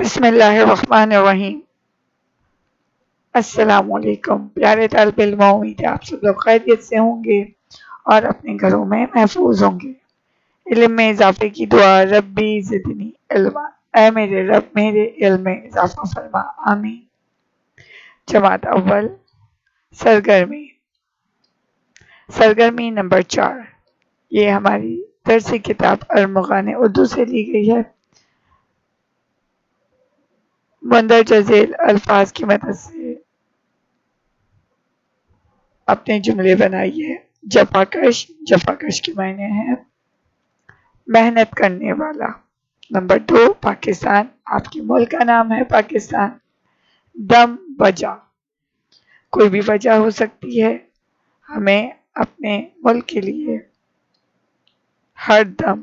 بسم اللہ الرحمن الرحیم۔ السلام علیکم پیارے طالب علم، امید ہے آپ سب لوگ خیریت سے ہوں گے اور اپنے گھروں میں محفوظ ہوں گے۔ علم میں اضافے کی دعا، ربی زدنی علما، اے میرے رب میرے علم میں اضافہ فرما، آمین۔ جماعت اول، سرگرمی نمبر 4، یہ ہماری درسی کتاب ارمغان اردو سے لی گئی ہے۔ مندرجہ ذیل الفاظ کی مدد سے اپنے جملے بنائیے۔ جفاکش کے معنی ہیں محنت کرنے والا۔ نمبر 2، پاکستان، آپ کے ملک کا نام ہے پاکستان۔ دم، وجہ، کوئی بھی وجہ ہو سکتی ہے، ہمیں اپنے ملک کے لیے ہر دم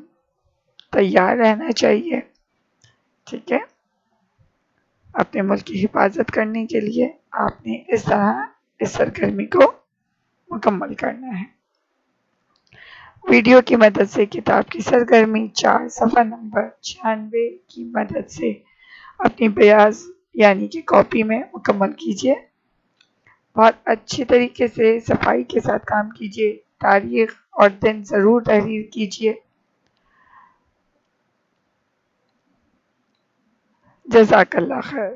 تیار رہنا چاہیے، ٹھیک ہے۔ اپنے ملک کی حفاظت کرنے کے لیے آپ نے اس طرح اس سرگرمی کو مکمل کرنا ہے۔ ویڈیو کی مدد سے کتاب کی سرگرمی 4 صفحہ نمبر 96 کی مدد سے اپنی بیاض یعنی کہ کاپی میں مکمل کیجیے۔ بہت اچھی طریقے سے صفائی کے ساتھ کام کیجیے۔ تاریخ اور دن ضرور تحریر کیجیے۔ جزاک اللہ خیر۔